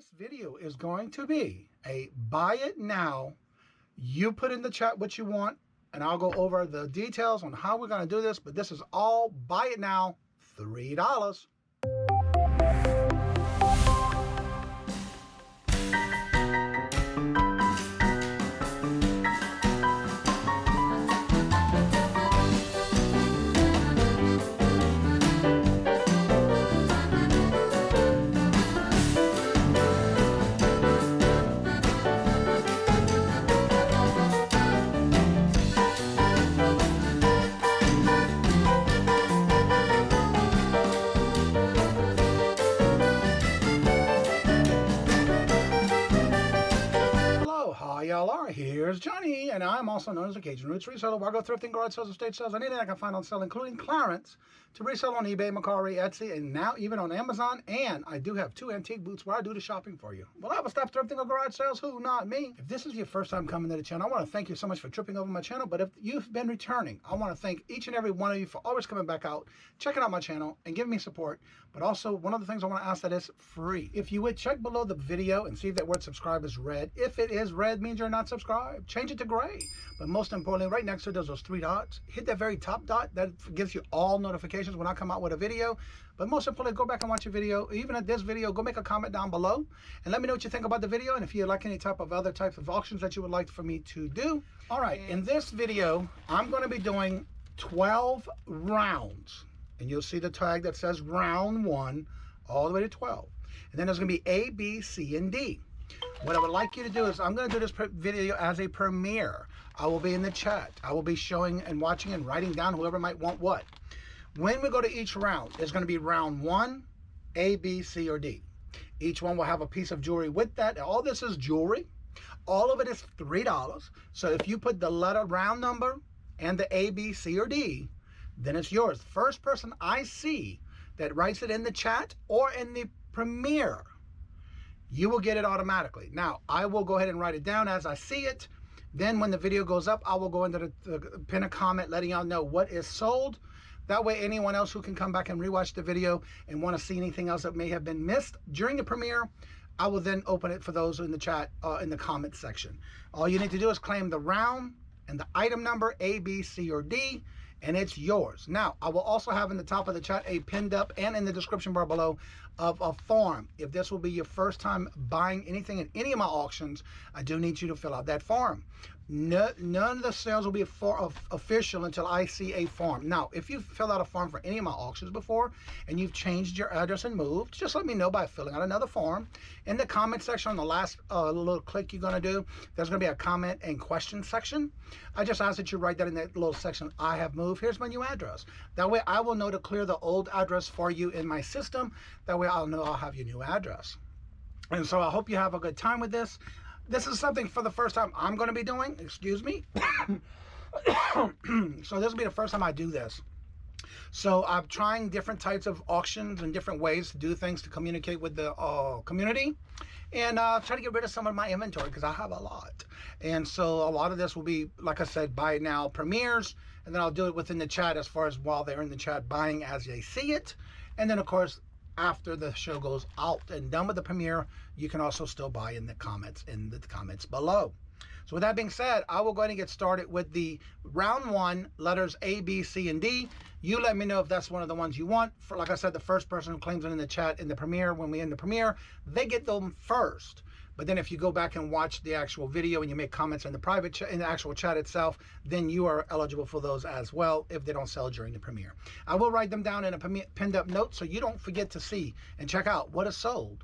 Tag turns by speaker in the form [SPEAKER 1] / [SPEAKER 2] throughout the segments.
[SPEAKER 1] This video is going to be a buy it now. You put in the chat what you want, and I'll go over the details on how we're going to do this. But this is all buy it now, $3. Y'all are. Here's Johnny, and I'm also known as the Kajun Reseller, where I go thrifting, garage sales, estate sales, anything I can find on sale, including clearance, to resell on eBay, Mercari, Etsy, and now even on Amazon. And I do have 2 antique booths where I do the shopping for you. Will I ever stop thrifting or garage sales? Who? Not me. If this is your first time coming to the channel, I want to thank you so much for tripping over my channel. But if you've been returning, I want to thank each and every one of you for always coming back out, checking out my channel, and giving me support. But also, one of the things I want to ask that is free. If you would check below the video and see if that word subscribe is red. If it is red, means you're not subscribed. Change it to gray. But most importantly, right next to it, there's those 3 dots. Hit that very top dot. That gives you all notifications when I come out with a video. But most importantly, go back and watch your video. Even at this video, go make a comment down below and let me know what you think about the video, and if you like any type of other types of auctions that you would like for me to do. All right, in this video, I'm going to be doing 12 rounds. And you'll see the tag that says round 1 all the way to 12. And then there's going to be A, B, C, and D. What I would like you to do is, I'm going to do this video as a premiere. I will be in the chat. I will be showing and watching and writing down whoever might want what. When we go to each round, there's going to be round 1, A, B, C, or D. Each one will have a piece of jewelry with that. All this is jewelry. All of it is $3. So if you put the letter round number and the A, B, C, or D, then it's yours. First person I see that writes it in the chat or in the premiere, you will get it automatically. Now, I will go ahead and write it down as I see it. Then when the video goes up, I will go into the pin a comment letting y'all know what is sold. That way, anyone else who can come back and rewatch the video and want to see anything else that may have been missed during the premiere, I will then open it for those in the chat, in the comment section. All you need to do is claim the round and the item number, A, B, C, or D, and it's yours. Now, I will also have in the top of the chat a pinned up and in the description bar below of a form. If this will be your first time buying anything in any of my auctions, I do need you to fill out that form. None of the sales will be official until I see a form. Now, if you've filled out a form for any of my auctions before and you've changed your address and moved, just let me know by filling out another form. In the comment section, on the last little click you're going to do, there's going to be a comment and question section. I just ask that you write that in that little section, I have moved, here's my new address. That way I will know to clear the old address for you in my system. That way I'll know I'll have your new address. And so I hope you have a good time with this. This is something for the first time I'm going to be doing. Excuse me. So this will be the first time I do this. So I'm trying different types of auctions and different ways to do things to communicate with the community. And try to get rid of some of my inventory because I have a lot. And so a lot of this will be, like I said, buy it now premieres. And then I'll do it within the chat as far as while they're in the chat buying as they see it. And then, of course, after the show goes out and done with the premiere, you can also still buy in the comments below. So with that being said, I will go ahead and get started with the round 1, letters A, B, C, and D. You let me know if that's one of the ones you want. For, like I said, the first person who claims it in the chat in the premiere, when we end the premiere, they get them first. But then if you go back and watch the actual video and you make comments in the private chat, in the actual chat itself, then you are eligible for those as well if they don't sell during the premiere. I will write them down in a pinned up note so you don't forget to see and check out what is sold.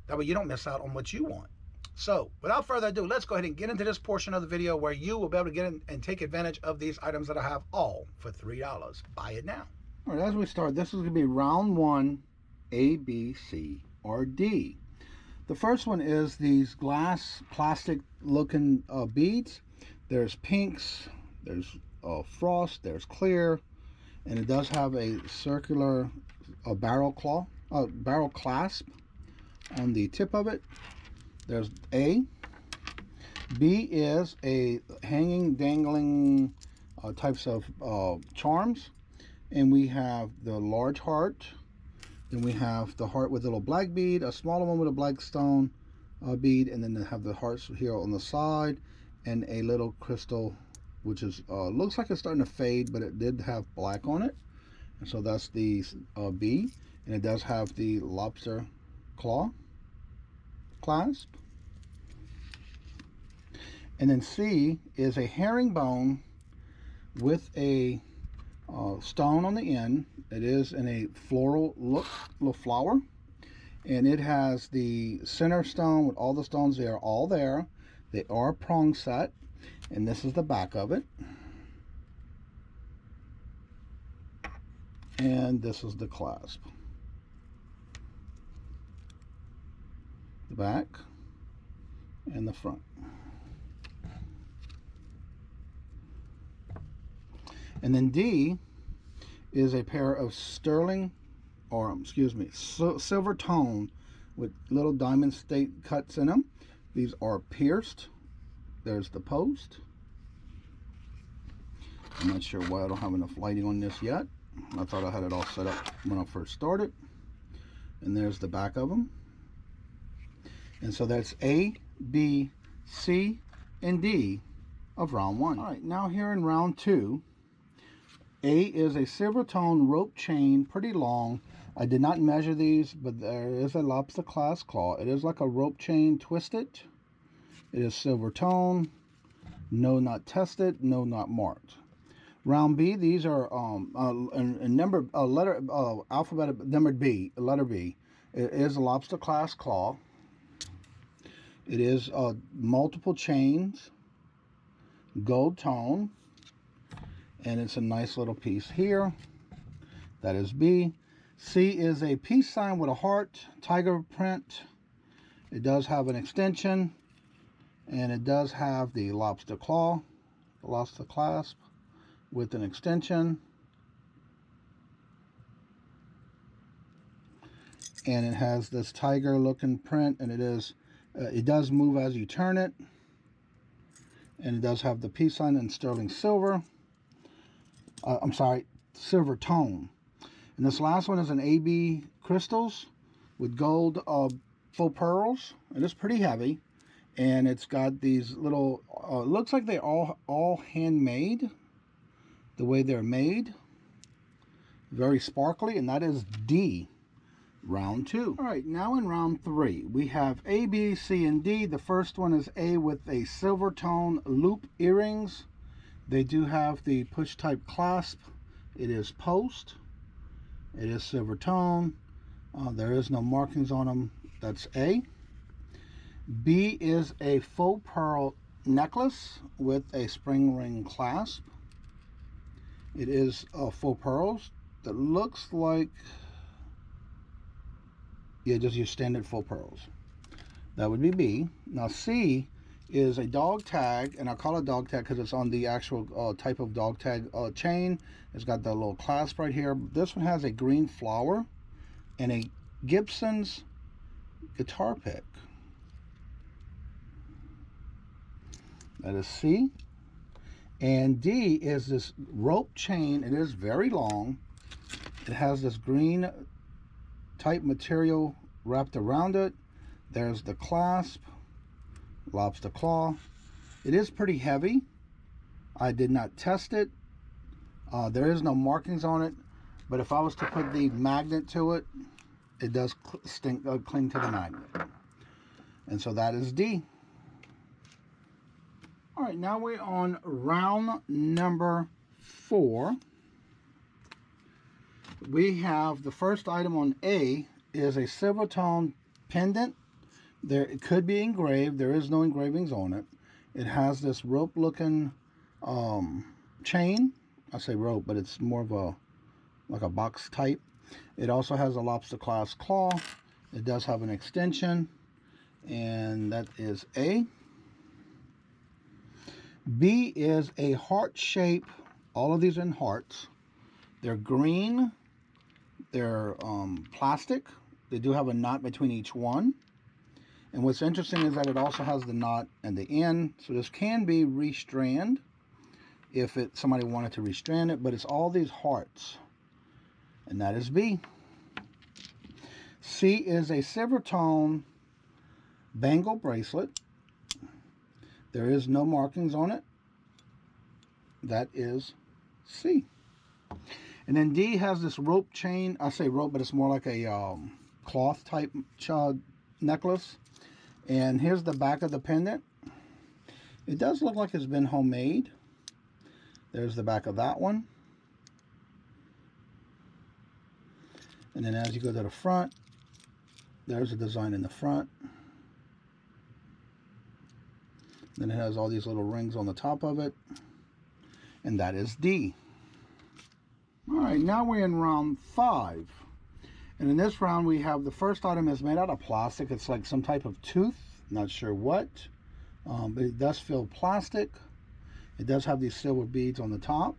[SPEAKER 1] That way you don't miss out on what you want. So without further ado, let's go ahead and get into this portion of the video where you will be able to get in and take advantage of these items that I have all for $3. Buy it now. All right, as we start, this is going to be round 1, A, B, C, or D. The first one is these glass plastic looking beads. There's pinks, there's frost, there's clear, and it does have a circular barrel clasp on the tip of it. There's A. B is a hanging, dangling types of charms. And we have the large heart, Then we have the heart with a little black bead, a smaller one with a black stone bead, and then they have the hearts here on the side, and a little crystal, which is looks like it's starting to fade, but it did have black on it. And so that's the B, and it does have the lobster claw clasp. And then C is a herringbone with a stone on the end. It is in a floral look, little flower, and it has the center stone with all the stones. They are all there. They are prong set, and this is the back of it. And this is the clasp. The back and the front. And then D is a pair of sterling, or excuse me, silver tone with little diamond stake cuts in them. These are pierced. There's the post. I'm not sure why I don't have enough lighting on this yet. I thought I had it all set up when I first started. And there's the back of them. And so that's A, B, C, and D of round 1. All right, now here in round 2, A is a silver tone rope chain, pretty long. I did not measure these, but there is a lobster clasp claw. It is like a rope chain twisted. It is silver tone. No, not tested. No, not marked. Round B, these are alphabet number B, letter B. It is a lobster clasp claw. It is multiple chains, gold tone, and it's a nice little piece here. That is B. C is a peace sign with a heart, tiger print. It does have an extension, and it does have the lobster claw, the lobster clasp with an extension. And it has this tiger looking print, and it does move as you turn it. And it does have the peace sign in sterling silver. I'm sorry, silver tone. And this last one is an AB crystals with gold faux pearls. It is pretty heavy, and it's got these little. Looks like they're all handmade. The way they're made, very sparkly, and that is D, round 2. All right, now in round 3, we have A, B, C, and D. The first one is A with a silver tone loop earrings. They do have the push type clasp. It is post. It is silver tone. There is no markings on them. That's A. B is a faux pearl necklace with a spring ring clasp. It is faux pearls that looks like, yeah, just your standard faux pearls. That would be B. Now C is a dog tag, and I call it dog tag because it's on the actual type of dog tag chain. It's got the little clasp right here. This one has a green flower and a Gibson's guitar pick. That is C. And D is this rope chain. It is very long. It has this green type material wrapped around it. There's the clasp, lobster claw. It is pretty heavy. I did not test it. There is no markings on it, but if I was to put the magnet to it, it does cling to the magnet. And so that is D. All right, now we're on round number 4. We have the first item on A is a silver tone pendant. It could be engraved. There is no engravings on it. It has this rope looking chain. I say rope, but it's more of like a box type. It also has a lobster clasp claw. It does have an extension, and that is A. B is a heart shape. All of these are in hearts. They're green. They're plastic. They do have a knot between each one. And what's interesting is that it also has the knot at the end. So this can be restrand if somebody wanted to restrand it. But it's all these hearts. And that is B. C is a silver tone bangle bracelet. There is no markings on it. That is C. And then D has this rope chain. I say rope, but it's more like a cloth type necklace. And here's the back of the pendant. It does look like it's been homemade. There's the back of that one. And then as you go to the front, there's a design in the front. Then it has all these little rings on the top of it. And that is D. All right, now we're in round 5. And in this round, we have the first item is made out of plastic. It's like some type of tooth, not sure what. But it does feel plastic. It does have these silver beads on the top.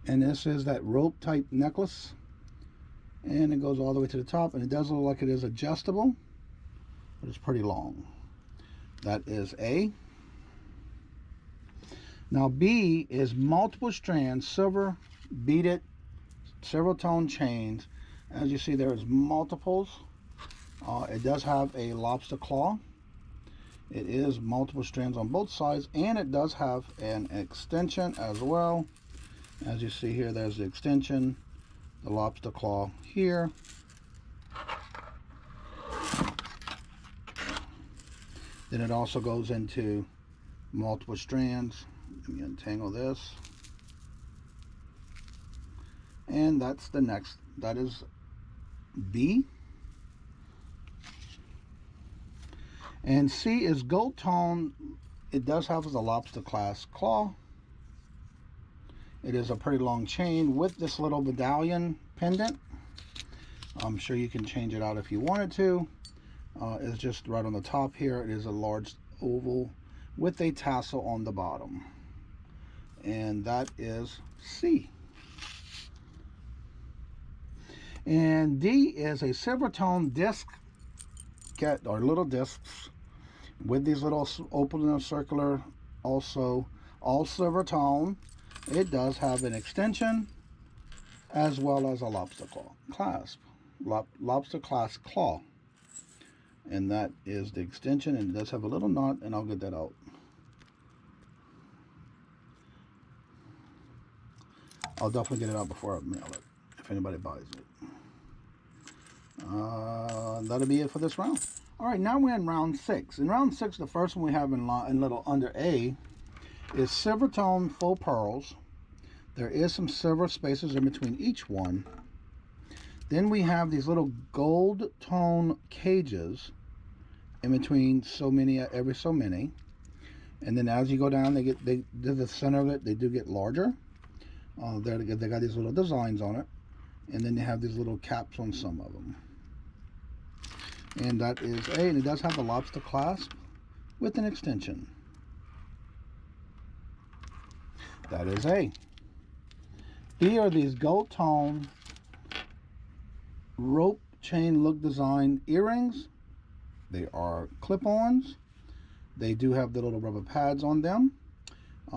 [SPEAKER 1] And this is that rope type necklace. And it goes all the way to the top. And it does look like it is adjustable, but it's pretty long. That is A. Now B is multiple strands, silver beaded, silver tone chains. As you see, there is multiples. It does have a lobster claw. It is multiple strands on both sides, and it does have an extension as well. As you see here, there's the extension, the lobster claw here. Then it also goes into multiple strands. Let me untangle this. And that's the next. That is B. And C is gold tone. It does have the lobster clasp claw. It is a pretty long chain with this little medallion pendant. I'm sure you can change it out if you wanted to. It's just right on the top here. It is a large oval with a tassel on the bottom. And that is C. And D is a silver tone disc, or little discs with these little open and circular, also all silver tone. It does have an extension as well as a lobster claw clasp, lobster clasp claw. And that is the extension, and it does have a little knot, and I'll get that out. I'll definitely get it out before I mail it, if anybody buys it. That'll be it for this round. All right, now we're in round 6. In round 6, the first one we have in little under A is silver tone faux pearls. There is some silver spaces in between each one. Then we have these little gold tone cages in between so many, every so many. And then as you go down, they the center of it, they do get larger. They got these little designs on it. And then they have these little caps on some of them. And that is A, and it does have a lobster clasp with an extension. That is A. B are these gold tone rope chain look design earrings. They are clip-ons. They do have the little rubber pads on them.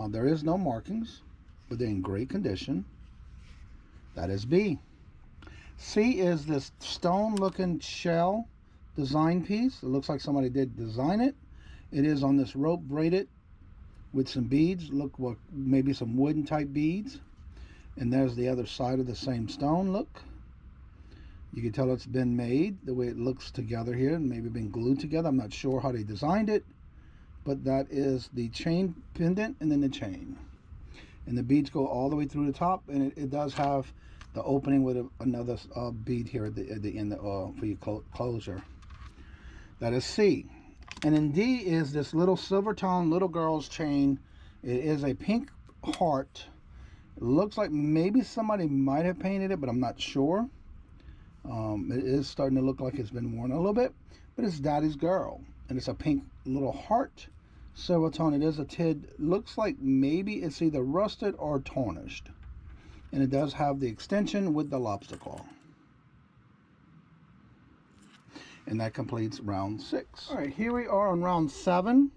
[SPEAKER 1] There is no markings, but they're in great condition. That is B. C is this stone-looking shell design piece. It looks like somebody did design it. It is on this rope braided with some beads. Look, what maybe some wooden type beads. And there's the other side of the same stone. Look. You can tell it's been made the way it looks together here, and maybe been glued together. I'm not sure how they designed it, but that is the chain pendant and then the chain. And the beads go all the way through the top, and it does have the opening with another bead here at the end for your closure. That is C. And then D is this little silver tone little girl's chain. It is a pink heart. It looks like maybe somebody might have painted it, but I'm not sure. It is starting to look like it's been worn a little bit, but it's Daddy's girl, and it's a pink little heart, silver tone. It is a tid. Looks like maybe it's either rusted or tarnished, and it does have the extension with the lobster claw. And that completes round 6. All right, here we are on round 7,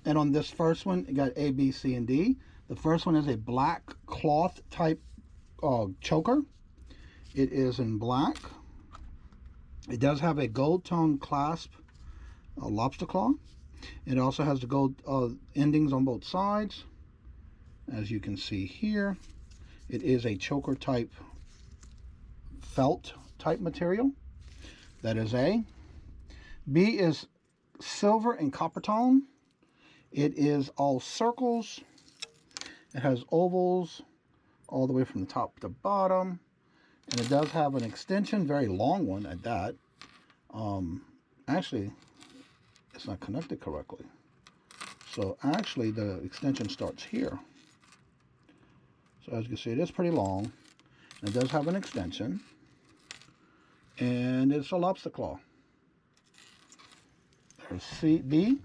[SPEAKER 1] and on this first one, you got A, B, C, and D. The first one is a black cloth type choker. It is in black. It does have a gold tone clasp, lobster claw. It also has the gold endings on both sides. As you can see here, it is a choker type felt type material. That is A. B is silver and copper tone. It is all circles. It has ovals all the way from the top to bottom. And it does have an extension, very long one at that. Actually, it's not connected correctly. So actually the extension starts here. So as you can see, it is pretty long. And it does have an extension. And it's a lobster claw. There's B.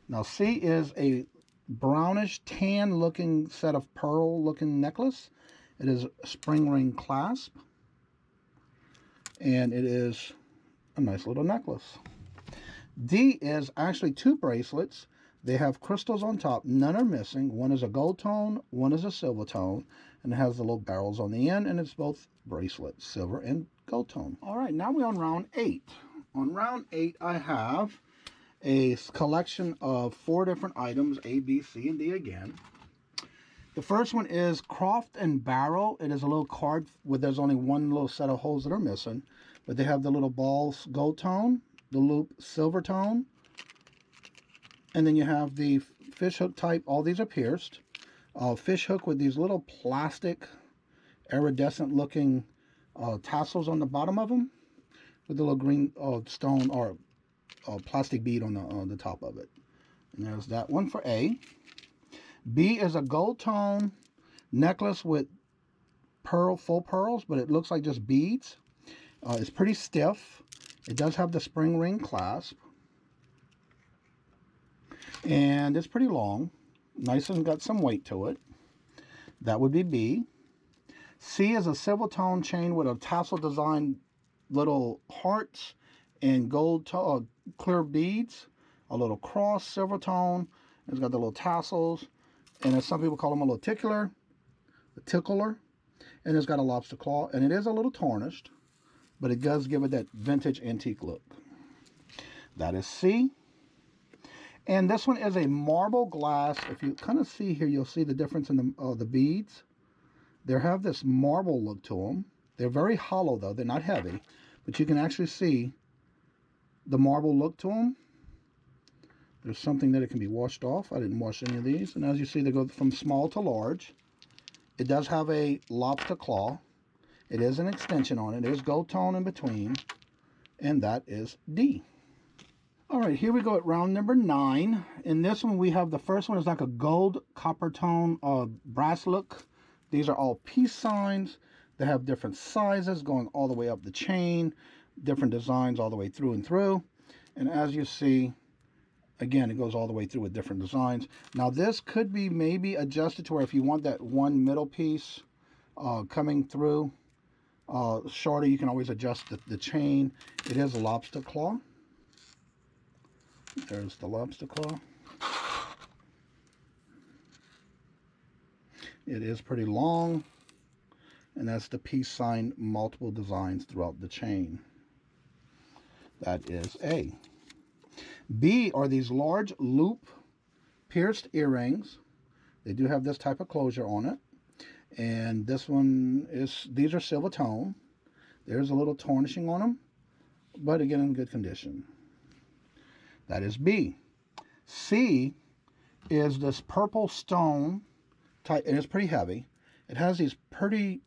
[SPEAKER 1] Now C is a brownish tan looking set of pearl looking necklace. It is a spring ring clasp. And it is a nice little necklace. D is actually two bracelets. They have crystals on top. None are missing. One is a gold tone, one is a silver tone, and it has the little barrels on the end, and it's both bracelets, silver and gold tone. All right, now we're on round 8. On round 8, I have a collection of 4 different items, A, B, C, and D again. The first one is Croft and Barrel. It is a little card where there's only one little set of holes that are missing, but they have the little balls gold tone, the loop silver tone, and then you have the fish hook type. All these are pierced. Fish hook with these little plastic iridescent looking tassels on the bottom of them with the little green stone or plastic bead on the top of it. And there's that one for A. B is a gold tone necklace with full pearls, but it looks like just beads. It's pretty stiff. It does have the spring ring clasp. And it's pretty long. Nice and got some weight to it. That would be B. C is a silver tone chain with a tassel design little hearts and gold clear beads. A little cross, silver tone. It's got the little tassels. And as some people call them, a little tickler. A tickler. And it's got a lobster claw. And it is a little tarnished, but it does give it that vintage antique look. That is C. And this one is a marble glass. If you kind of see here, you'll see the difference in the beads. They have this marble look to them. They're very hollow, though. They're not heavy. But you can actually see the marble look to them. There's something that it can be washed off. I didn't wash any of these. And as you see, they go from small to large. It does have a lobster claw. It is an extension on it. There's gold tone in between. And that is D. All right, here we go at round number 9. In this one, we have the first one is like a gold copper tone brass look. These are all peace signs. They have different sizes going all the way up the chain, different designs all the way through and through. And as you see, again, it goes all the way through with different designs. Now, this could be maybe adjusted to where if you want that one middle piece coming through shorter, you can always adjust the chain. It is a lobster claw. There's the lobster claw. It is pretty long, and that's the peace sign, multiple designs throughout the chain. That is A. B are these large loop pierced earrings. They do have this type of closure on it. And this one these are silver tone. There's a little tarnishing on them, but again, in good condition. That is B. C is this purple stone type, and it's pretty heavy. It has these pretty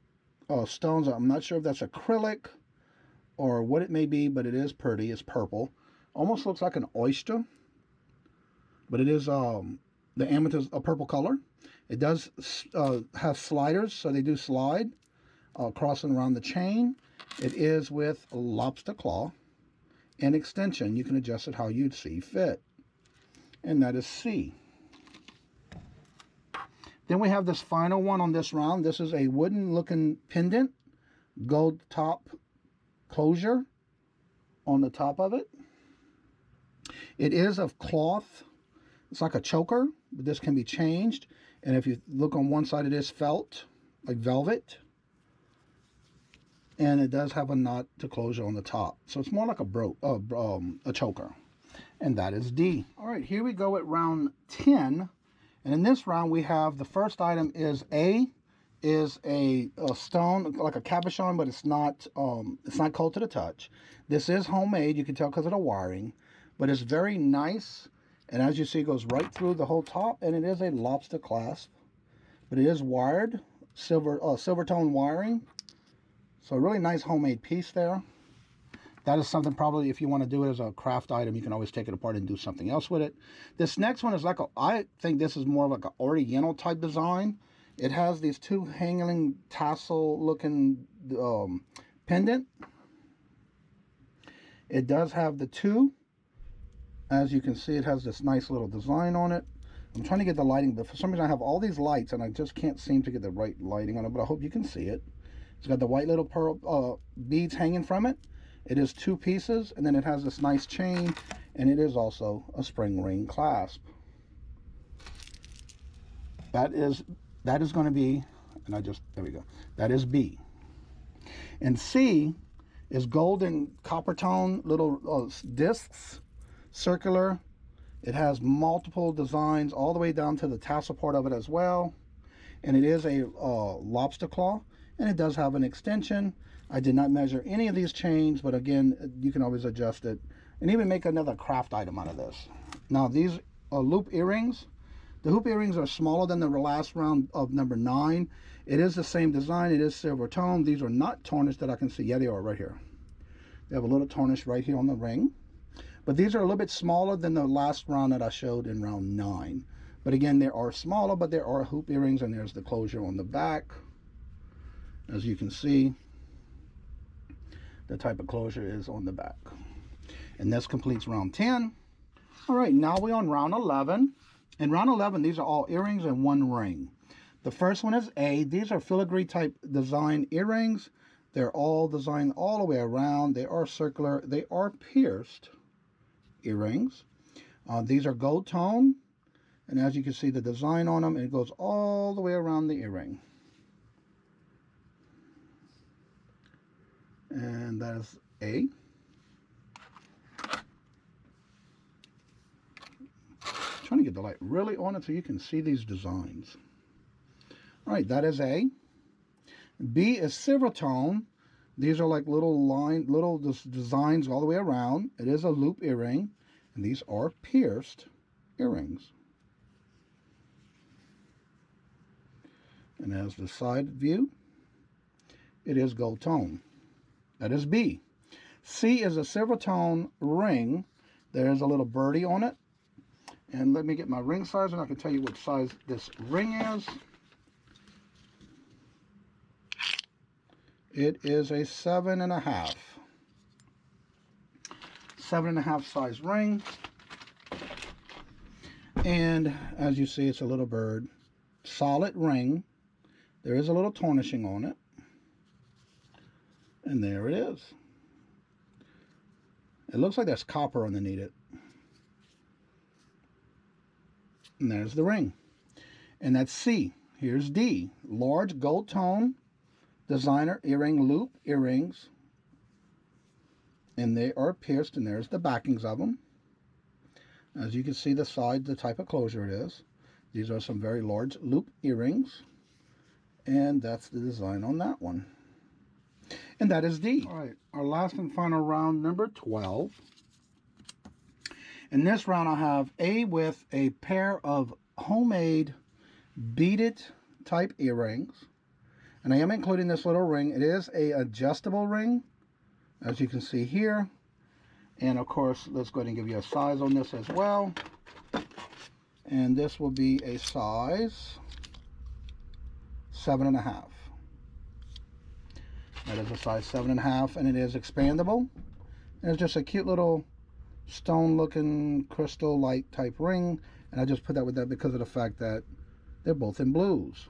[SPEAKER 1] stones. I'm not sure if that's acrylic or what it may be, but it is pretty. It's purple. Almost looks like an oyster, but it is the amethyst, a purple color. It does have sliders, so they do slide crossing around the chain. It is with a lobster claw and extension. You can adjust it how you'd see fit. And that is C. Then we have this final one on this round. This is a wooden looking pendant, gold top closure on the top of it. It is of cloth. It's like a choker, but this can be changed. And if you look on one side, it is felt, like velvet. and it does have a knot to closure on the top. So it's more like a choker. And that is D. All right, here we go at round 10. And in this round, we have the first item is A, is a stone, like a cabochon, but it's not cold to the touch. This is homemade, you can tell because of the wiring, but it's very nice. And as you see, it goes right through the whole top, and it is a lobster clasp. But it is wired, silver tone wiring. So a really nice homemade piece there. That is something probably if you want to do it as a craft item, you can always take it apart and do something else with it. This next one is like I think this is more like an Oriental type design. It has these two hanging tassel looking pendant. It does have the two. As you can see, it has this nice little design on it. I'm trying to get the lighting, but for some reason I have all these lights and I just can't seem to get the right lighting on it, but I hope you can see it. It's got the white little pearl beads hanging from it. It is two pieces, and then it has this nice chain, and it is also a spring ring clasp. That is going to be, and there we go. That is B. And C is golden copper tone little discs, circular. It has multiple designs all the way down to the tassel part of it as well. And it is a lobster claw, and it does have an extension. I did not measure any of these chains, but again, you can always adjust it and even make another craft item out of this. Now, these loop earrings, the hoop earrings are smaller than the last round of number 9. It is the same design. It is silver tone. These are not tarnished that I can see. Yeah, they are right here. They have a little tarnish right here on the ring. But these are a little bit smaller than the last round that I showed in round 9. But again, they are smaller, but there are hoop earrings, and there's the closure on the back. As you can see, the type of closure is on the back. And this completes round 10. All right, now we're on round 11. In round 11, these are all earrings and one ring. The first one is A. These are filigree type design earrings. They're all designed all the way around. They are circular. They are pierced earrings. These are gold tone. And as you can see, the design on them, it goes all the way around the earring. And that is A. Trying to get the light really on it so you can see these designs. All right, that is A. B is silver tone. These are like little designs all the way around. It is a loop earring, and these are pierced earrings. And as the side view, it is gold tone. That is B. C is a silver tone ring. There's a little birdie on it. And let me get my ring size, and I can tell you what size this ring is. It is a 7.5. 7.5 size ring. And as you see, it's a little bird. Solid ring. There is a little tarnishing on it. And there it is. It looks like there's copper underneath it. And there's the ring. And that's C. Here's D. Large gold tone designer earring loop earrings. And they are pierced, and there's the backings of them. As you can see the side, the type of closure it is. These are some very large loop earrings. And that's the design on that one. And that is D. All right, our last and final round, number 12. In this round, I have A with a pair of homemade beaded type earrings. And I am including this little ring. It is a adjustable ring, as you can see here. And of course, let's go ahead and give you a size on this as well. And this will be a size 7.5. That is a size 7.5, and it is expandable. And it's just a cute little stone-looking crystal light type ring. And I just put that with that because of the fact that they're both in blues.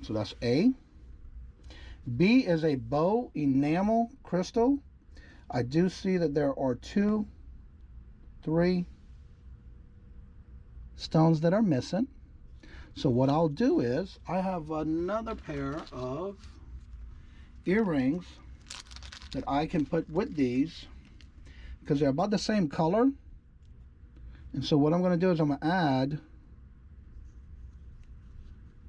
[SPEAKER 1] So that's A. B is a bow enamel crystal. I do see that there are 2, 3 stones that are missing. So what I'll do is I have another pair of earrings that I can put with these because they're about the same color. And so what I'm going to do is I'm going to add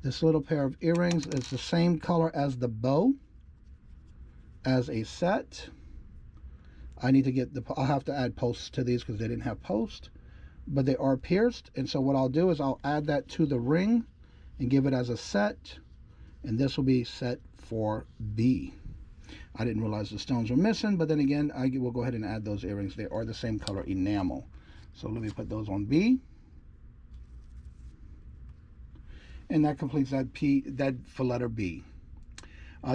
[SPEAKER 1] this little pair of earrings. It's the same color as the bow as a set. I need to get I'll have to add posts to these because they didn't have post, but they are pierced. And so what I'll do is I'll add that to the ring and give it as a set. And this will be set for B. I didn't realize the stones were missing, but then again, I will go ahead and add those earrings. They are the same color enamel. So let me put those on B. And that completes that for letter B.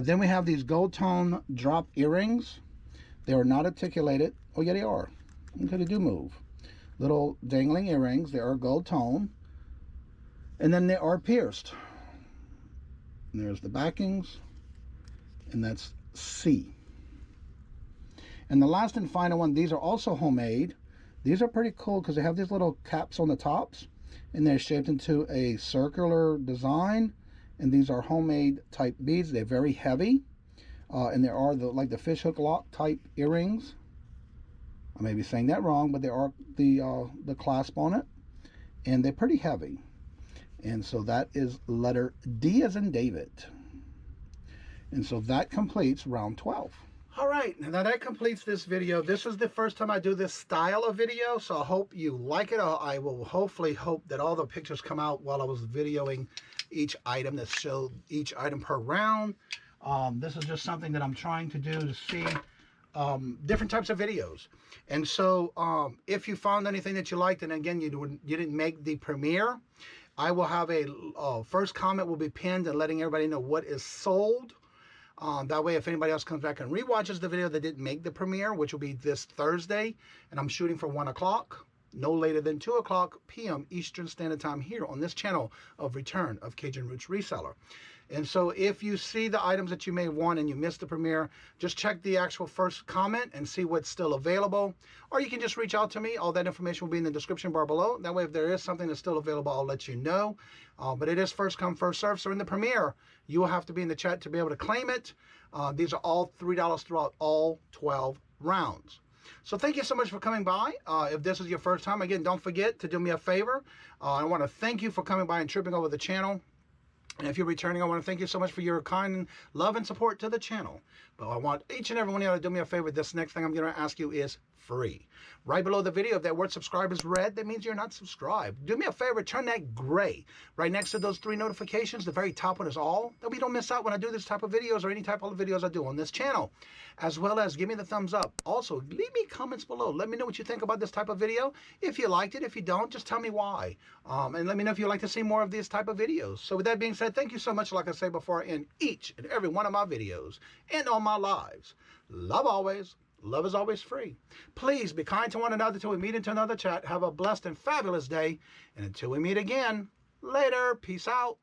[SPEAKER 1] Then we have these gold tone drop earrings. They are not articulated. Oh yeah, they are. Okay, they do move. Little dangling earrings. They are gold tone. And then they are pierced. And there's the backings. And that's C. And the last and final one, these are also homemade. These are pretty cool because they have these little caps on the tops. And they're shaped into a circular design. And these are homemade type beads. They're very heavy. And there are like the fishhook lock type earrings. I may be saying that wrong, but there are the clasp on it. And they're pretty heavy. And so that is letter D as in David. And so that completes round 12. All right, now that completes this video. This is the first time I do this style of video, so I hope you like it. I will hopefully hope that all the pictures come out while I was videoing each item that showed each item per round. This is just something that I'm trying to do to see different types of videos. And so if you found anything that you liked, and again, you didn't make the premiere, I will have a first comment will be pinned and letting everybody know what is sold. That way, if anybody else comes back and rewatches the video that didn't make the premiere, which will be this Thursday, and I'm shooting for 1 o'clock, no later than 2 o'clock p.m. Eastern Standard Time here on this channel of Return of Cajun Roots Reseller. And so if you see the items that you may want and you missed the premiere, just check the actual first comment and see what's still available. Or you can just reach out to me. All that information will be in the description bar below. That way, if there is something that's still available, I'll let you know. But it is first come, first serve. So in the premiere, you will have to be in the chat to be able to claim it. These are all $3 throughout all 12 rounds. So thank you so much for coming by. If this is your first time, again, don't forget to do me a favor. I want to thank you for coming by and tripping over the channel. And if you're returning, I want to thank you so much for your kind love and support to the channel. But I want each and every one of you to do me a favor. This next thing I'm going to ask you is free. Right below the video, if that word subscribe is red, that means you're not subscribed. Do me a favor, turn that gray. Right next to those 3 notifications, the very top one is all. That way you don't miss out when I do this type of videos or any type of videos I do on this channel. As well as give me the thumbs up. Also, leave me comments below. Let me know what you think about this type of video. If you liked it, if you don't, just tell me why. And let me know if you'd like to see more of these type of videos. So with that being said, thank you so much, like I say before, in each and every one of my videos and on my lives. Love always. Love is always free. Please be kind to one another till we meet into another chat. Have a blessed and fabulous day. And until we meet again, later. Peace out.